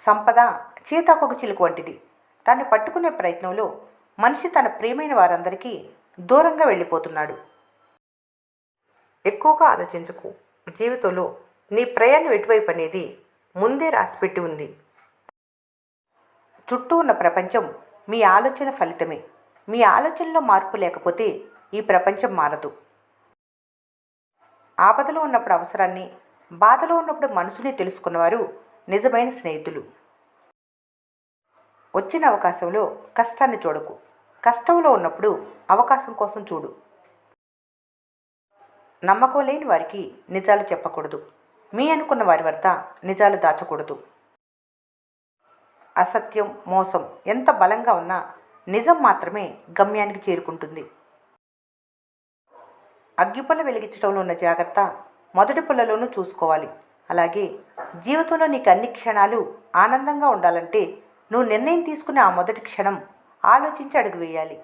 సంపద చీతాకొక చిలుకు వంటిది. దాన్ని పట్టుకునే ప్రయత్నంలో మనిషి తన ప్రియమైన వారందరికీ దూరంగా వెళ్ళిపోతున్నాడు. ఎక్కువగా ఆలోచించకు. జీవితంలో నీ ప్రయాణం ఎటువైపు అనేది ముందే రాసిపెట్టి ఉంది. చుట్టూ ఉన్న ప్రపంచం మీ ఆలోచన ఫలితమే. మీ ఆలోచనలో మార్పు లేకపోతే ఈ ప్రపంచం మారదు. ఆపదలో ఉన్నప్పుడు అవసరాన్ని, బాధలో ఉన్నప్పుడు మనసుని తెలుసుకున్నవారు నిజమైన స్నేహితులు. వచ్చిన అవకాశంలో కష్టాన్ని చూడకు. కష్టంలో ఉన్నప్పుడు అవకాశం కోసం చూడు. నమ్మకం లేని వారికి నిజాలు చెప్పకూడదు. మీ అనుకున్న వారి వద్ద నిజాలు దాచకూడదు. అసత్యం, మోసం ఎంత బలంగా ఉన్నా నిజం మాత్రమే గమ్యానికి చేరుకుంటుంది. అగ్గిపుల్ల వెలిగించడంలో ఉన్న జాగ్రత్త మొదటి పుల్లలోనూ చూసుకోవాలి. అలాగే జీవితంలో నీకు అన్ని క్షణాలు ఆనందంగా ఉండాలంటే నువ్వు నిర్ణయం తీసుకునే ఆ మొదటి క్షణం ఆలోచించి అడుగు వేయాలి.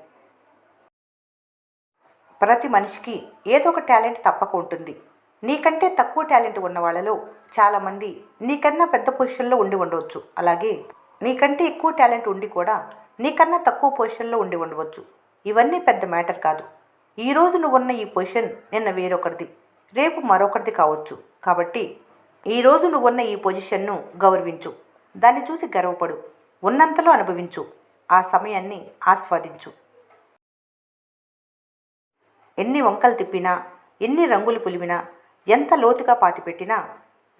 ప్రతి మనిషికి ఏదో ఒక టాలెంట్ తప్పక ఉంటుంది. నీకంటే తక్కువ టాలెంట్ ఉన్న వాళ్ళలో చాలామంది నీకన్నా పెద్ద పొజిషన్లో ఉండి ఉండవచ్చు. అలాగే నీకంటే ఎక్కువ టాలెంట్ ఉండి కూడా నీకన్నా తక్కువ పొజిషన్లో ఉండి ఉండవచ్చు. ఇవన్నీ పెద్ద మ్యాటర్ కాదు. ఈరోజు నువ్వున్న ఈ పొజిషన్ నిన్న వేరొకరిది, రేపు మరొకరిది కావచ్చు. కాబట్టి ఈరోజు నువ్వున్న ఈ పొజిషన్ను గౌరవించు. దాన్ని చూసి గర్వపడు. ఉన్నంతలో అనుభవించు. ఆ సమయాన్ని ఆస్వాదించు. ఎన్ని వంకలు తిప్పినా, ఎన్ని రంగులు పులిమినా, ఎంత లోతుగా పాతిపెట్టినా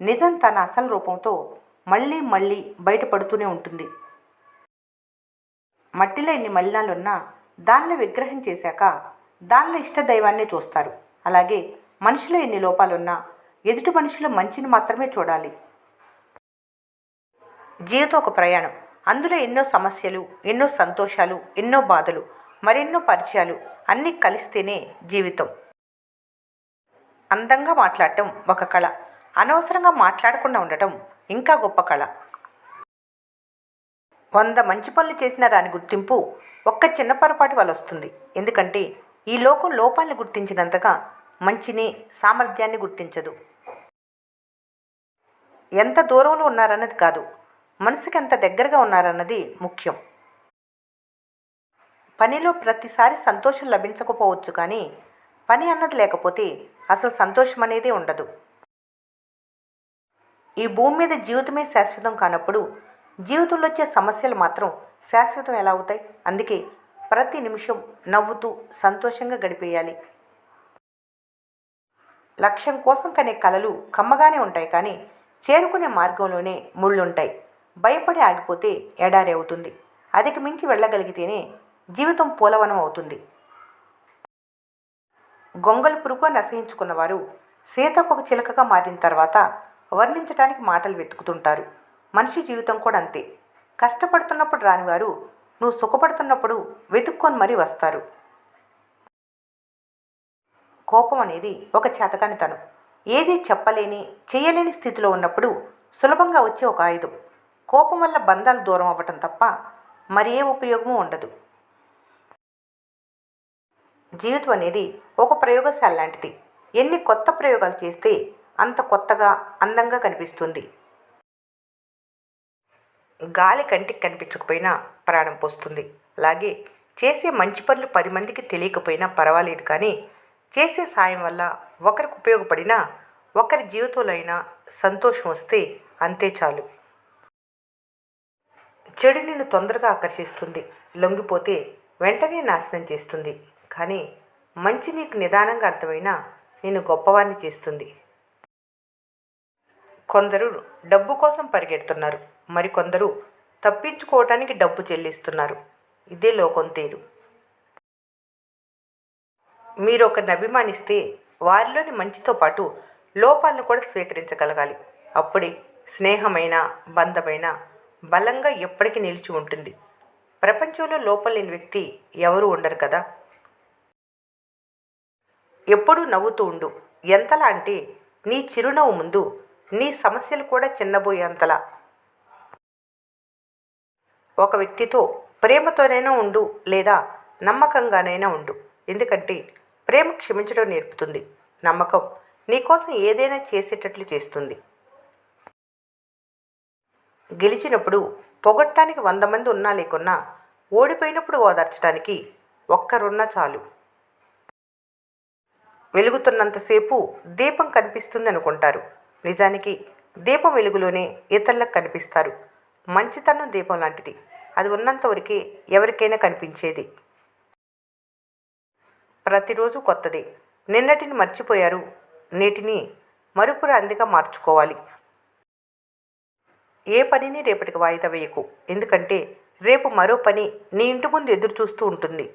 నిజం తన అసలు రూపంతో మళ్ళీ మళ్ళీ బయటపడుతూనే ఉంటుంది. మట్టిలో ఎన్ని మలినాలున్నా దానిలో విగ్రహం చేశాక దానిలో ఇష్టదైవాన్నే చూస్తారు. అలాగే మనిషిలో ఎన్ని లోపాలున్నా ఎదుటి మనిషిలో మంచిని మాత్రమే చూడాలి. జీవితం ఒక ప్రయాణం. అందులో ఎన్నో సమస్యలు, ఎన్నో సంతోషాలు, ఎన్నో బాధలు, మరెన్నో పరిచయాలు అన్నీ కలిస్తేనే జీవితం. అందంగా మాట్లాడటం ఒక కళ. అనవసరంగా మాట్లాడకుండా ఉండటం ఇంకా గొప్ప కళ. 100 మంచి పనులు చేసిన దాని గుర్తింపు ఒక్క చిన్న పొరపాటు వల్ల వస్తుంది. ఎందుకంటే ఈ లోకం లోపాలను గుర్తించినంతగా మంచిని, సామర్థ్యాన్ని గుర్తించదు. ఎంత దూరంలో ఉన్నారన్నది కాదు, మనసుకి ఎంత దగ్గరగా ఉన్నారన్నది ముఖ్యం. పనిలో ప్రతిసారి సంతోషం లభించకపోవచ్చు, కానీ పని అన్నది లేకపోతే అసలు సంతోషం అనేదే ఉండదు. ఈ భూమి మీద జీవితమే శాశ్వతం కానప్పుడు జీవితంలో వచ్చే సమస్యలు మాత్రం శాశ్వతం ఎలా అవుతాయి? అందుకే ప్రతి నిమిషం నవ్వుతూ సంతోషంగా గడిపేయాలి. లక్ష్యం కోసం కనే కలలు కమ్మగానే ఉంటాయి, కానీ చేరుకునే మార్గంలోనే ముళ్ళుంటాయి. భయపడి ఆగిపోతే ఎడారి అవుతుంది. అదికి మించి వెళ్ళగలిగితేనే జీవితం పూలవనం అవుతుంది. గొంగళి పురుగు అని అసహించుకున్నవారు సీతకొక చిలకగా మారిన తర్వాత వర్ణించడానికి మాటలు వెతుకుతుంటారు. మనిషి జీవితం కూడా అంతే. కష్టపడుతున్నప్పుడు రానివారు నువ్వు సుఖపడుతున్నప్పుడు వెతుక్కొని మరీ వస్తారు. కోపం అనేది ఒక చేతకానితనం. ఏది చెప్పలేని, చేయలేని స్థితిలో ఉన్నప్పుడు సులభంగా వచ్చే ఒక ఆయుధం. కోపం వల్ల బంధాలు దూరం అవ్వటం తప్ప మరి ఏ ఉపయోగమూ ఉండదు. జీవితం అనేది ఒక ప్రయోగశాల లాంటిది. ఎన్ని కొత్త ప్రయోగాలు చేస్తే అంత కొత్తగా, అందంగా కనిపిస్తుంది. గాలి కంటికి కనిపించకపోయినా ప్రాణం పోస్తుంది. అలాగే చేసే మంచి పనులు 10 మందికి తెలియకపోయినా పర్వాలేదు, కానీ చేసే సాయం వల్ల ఒకరికి ఉపయోగపడినా, ఒకరి జీవితంలో అయినా సంతోషం వస్తే అంతే చాలు. చెడు నిన్ను తొందరగా ఆకర్షిస్తుంది, లొంగిపోతే వెంటనే నాశనం చేస్తుంది. కానీ మంచి నీకు నిదానంగా అర్థమైనా నిన్ను గొప్పవాన్ని చేస్తుంది. కొందరు డబ్బు కోసం పరిగెడుతున్నారు, మరికొందరు తప్పించుకోవటానికి డబ్బు చెల్లిస్తున్నారు. ఇదే లోకం తేలు. మీరు ఒకరిని అభిమానిస్తే వారిలోని మంచితో పాటు లోపాలను కూడా స్వీకరించగలగాలి. అప్పుడే స్నేహమైన, బంధమైన బలంగా ఎప్పటికీ నిలిచి ఉంటుంది. ప్రపంచంలో లోపం లేని వ్యక్తి ఎవరూ ఉండరు కదా. ఎప్పుడూ నవ్వుతూ ఉండు. ఎంతలా అంటే నీ చిరునవ్వు ముందు నీ సమస్యలు కూడా చిన్నబోయేంతలా. ఒక వ్యక్తితో ప్రేమతోనైనా ఉండు, లేదా నమ్మకంగానైనా ఉండు. ఎందుకంటే ప్రేమ క్షమించడం నేర్పుతుంది. నమ్మకం నీకోసం ఏదైనా చేసేటట్లు చేస్తుంది. గెలిచినప్పుడు పొగట్టానికి 100 మంది ఉన్నా లేకున్నా ఓడిపోయినప్పుడు ఓదార్చడానికి ఒక్కరున్నా చాలు. వెలుగుతున్నంతసేపు దీపం కనిపిస్తుంది అనుకుంటారు. నిజానికి దీపం వెలుగులోనే ఇతరులకు కనిపిస్తారు. మంచితనం దీపం లాంటిది. అది ఉన్నంత వరకే ఎవరికైనా కనిపించేది. ప్రతిరోజు కొత్తదే. నిన్నటిని మర్చిపోయారు, నేటిని మరుపురాందిగా మార్చుకోవాలి. ఏ పనిని రేపటికి వాయిదా వేయకు. ఎందుకంటే రేపు మరో పని నీ ఇంటి ముందు ఎదురు చూస్తూ ఉంటుంది.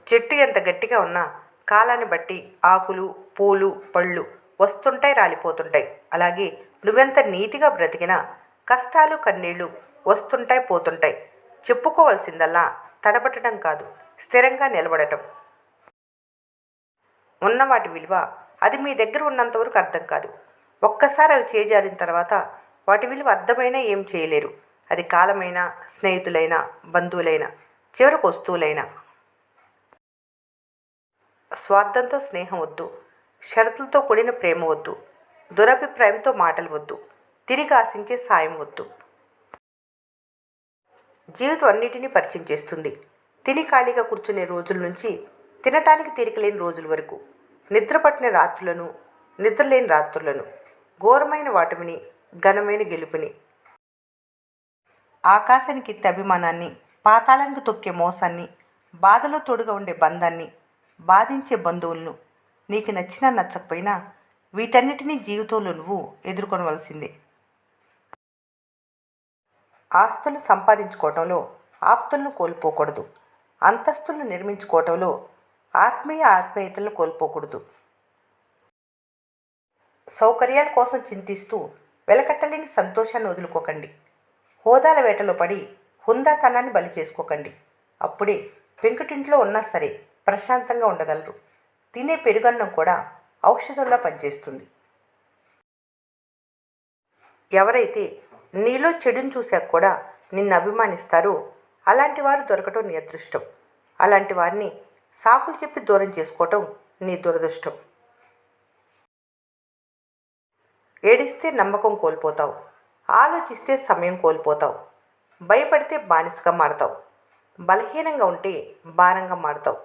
చెట్టు ఎంత గట్టిగా ఉన్నా కాలాన్ని బట్టి ఆకులు, పూలు, పళ్ళు వస్తుంటాయి, రాలిపోతుంటాయి. అలాగే నువ్వెంత నీతిగా బ్రతికినా కష్టాలు, కన్నీళ్లు వస్తుంటాయి, పోతుంటాయి. చెప్పుకోవాల్సిందల్లా తడబట్టడం కాదు, స్థిరంగా నిలబడటం. ఉన్న వాటి విలువ అది మీ దగ్గర ఉన్నంతవరకు అర్థం కాదు. ఒక్కసారి అవి చేజారిన తర్వాత వాటి విలువ అర్థమైనా ఏం చేయలేరు. అది కాలమైనా, స్నేహితులైనా, బంధువులైనా, చివరకు వస్తువులైనా. స్వార్థంతో స్నేహం వద్దు, షరతులతో కూడిన ప్రేమ వద్దు, దురభిప్రాయంతో మాటలు వద్దు, తిరిగి ఆశించే సాయం వద్దు. జీవితం అన్నిటినీ పరిచయం చేస్తుంది. తిని ఖాళీగా కూర్చునే రోజుల నుంచి తినటానికి తీరికలేని రోజుల వరకు, నిద్రపట్టిన రాత్రులను, నిద్రలేని రాత్రులను, ఘోరమైన వాటమిని, ఘనమైన గెలుపుని, ఆకాశానికి ఎత్తే అభిమానాన్ని, పాతాళానికి తొక్కే మోసాన్ని, బాధలో తోడుగా ఉండే బంధాన్ని, బాధించే బంధువులను, నీకు నచ్చినా నచ్చకపోయినా వీటన్నిటినీ జీవితంలో నువ్వు ఎదుర్కొనవలసిందే. ఆస్తులు సంపాదించుకోవటంలో ఆప్తులను కోల్పోకూడదు. అంతస్తులను నిర్మించుకోవటంలో ఆత్మీయతలను కోల్పోకూడదు. సౌకర్యాల కోసం చింతిస్తూ వెలకట్టలేని సంతోషాన్ని వదులుకోకండి. హోదాల వేటలో పడి హుందాతనాన్ని బలి చేసుకోకండి. అప్పుడే పెంకుటింట్లో ఉన్నా సరే ప్రశాంతంగా ఉండగలరు. తినే పెరుగన్నం కూడా ఔషధంలా పనిచేస్తుంది. ఎవరైతే నీలో చెడును చూశాక కూడా నిన్ను అభిమానిస్తారో అలాంటి వారు దొరకటం నీ అదృష్టం. అలాంటి వారిని సాకులు చెప్పి దూరం చేసుకోవటం నీ దురదృష్టం. ఏడిస్తే నమ్మకం కోల్పోతావు, ఆలోచిస్తే సమయం కోల్పోతావు, భయపడితే బానిసగా మారతావు, బలహీనంగా ఉంటే భారంగా మారతావు,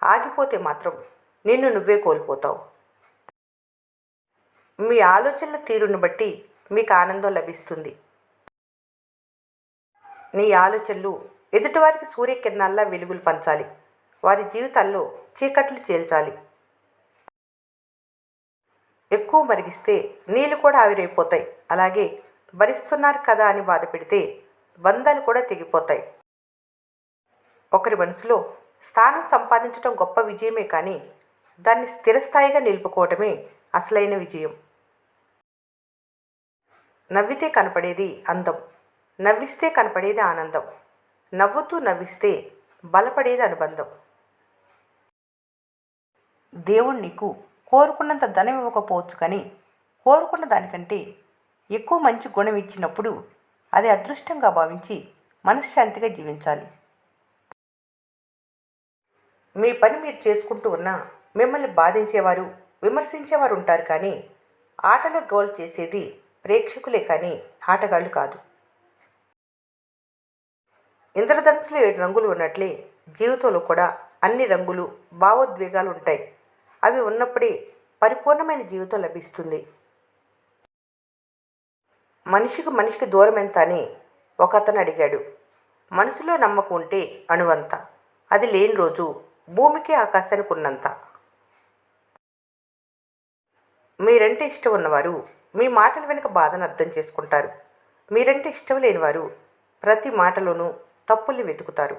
ఆగిపోతే మాత్రం నిన్ను నువ్వే కోల్పోతావు. మీ ఆలోచనల తీరును బట్టి మీకు ఆనందం లభిస్తుంది. నీ ఆలోచనలు ఎదుటివారికి సూర్యకిరణాల్లా వెలుగులు పంచాలి. వారి జీవితాల్లో చీకట్లు చేల్చాలి. ఎక్కువ మరిగిస్తే నీళ్ళు కూడా ఆవిరైపోతాయి. అలాగే భరిస్తున్నారు కదా అని బాధ పెడితే బంధాలు కూడా తెగిపోతాయి. ఒకరి మనసులో స్థానం సంపాదించడం గొప్ప విజయమే, కానీ దాన్ని స్థిరస్థాయిగా నిలుపుకోవటమే అసలైన విజయం. నవ్వితే కనపడేది అందం, నవ్విస్తే కనపడేది ఆనందం, నవ్వుతూ నవ్విస్తే బలపడేది అనుబంధం. దేవుడు నీకు కోరుకున్నంత ధనం ఇవ్వకపోవచ్చు, కానీ కోరుకున్న దానికంటే ఎక్కువ మంచి గుణం ఇచ్చినప్పుడు అది అదృష్టంగా భావించి మనశ్శాంతిగా జీవించాలి. మీ పని మీరు చేసుకుంటూ ఉన్నా మిమ్మల్ని బాధించేవారు, విమర్శించేవారు ఉంటారు, కానీ ఆటలో గోల్ చేసేది ప్రేక్షకులే కానీ ఆటగాళ్ళు కాదు. ఇంద్రధనుసులో 7 రంగులు ఉన్నట్లే జీవితంలో కూడా అన్ని రంగులు, భావోద్వేగాలు ఉంటాయి. అవి ఉన్నప్పుడే పరిపూర్ణమైన జీవితం లభిస్తుంది. మనిషికి దూరం ఎంత అని ఒకతను అడిగాడు. మనసులో నమ్మకం ఉంటే అణువంత, అది లేని రోజు భూమికి ఆకాశానికి ఉన్నంత. మీరంటే ఇష్టం ఉన్నవారు మీ మాటల వెనుక బాధను అర్థం చేసుకుంటారు. మీరంటే ఇష్టం లేనివారు ప్రతి మాటలోనూ తప్పుల్ని వెతుకుతారు.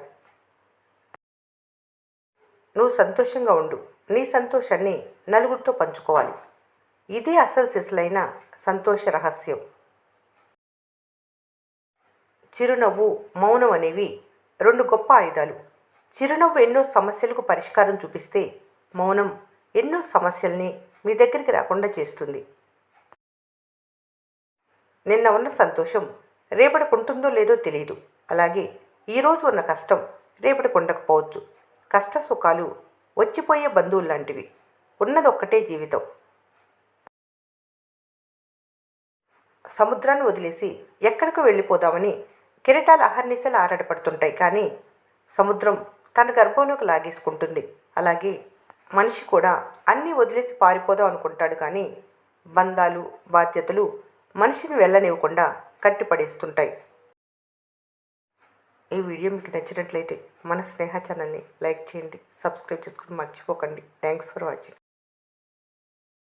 నువ్వు సంతోషంగా ఉండు. నీ సంతోషాన్ని నలుగురితో పంచుకోవాలి. ఇదే అసలు సిసలైన సంతోష రహస్యం. చిరునవ్వు, మౌనం అనేవి 2 గొప్ప ఆయుధాలు. చిరునవ్వు ఎన్నో సమస్యలకు పరిష్కారం చూపిస్తే, మౌనం ఎన్నో సమస్యల్ని మీ దగ్గరికి రాకుండా చేస్తుంది. నిన్న ఉన్న సంతోషం రేపటికి ఉంటుందో లేదో తెలియదు. అలాగే ఈరోజు ఉన్న కష్టం రేపటికి ఉండకపోవచ్చు. కష్ట సుఖాలు వచ్చిపోయే బంధువులు లాంటివి. ఉన్నదొక్కటే జీవితం. సముద్రాన్ని వదిలేసి ఎక్కడికో వెళ్ళిపోదామని కెరటాలు అహర్నిశలు ఆరాటపడుతుంటాయి. కానీ సముద్రం తన గర్భంలోకి లాగేసుకుంటుంది. అలాగే మనిషి కూడా అన్నీ వదిలేసి పారిపోదాం అనుకుంటాడు. కానీ బంధాలు, బాధ్యతలు మనిషిని వెళ్ళనివ్వకుండా కట్టిపడేస్తుంటాయి. ఈ వీడియో మీకు నచ్చినట్లయితే మన స్నేహ ఛానల్ని లైక్ చేయండి, సబ్స్క్రైబ్ చేసుకోవడం మర్చిపోకండి. Thanks for watching.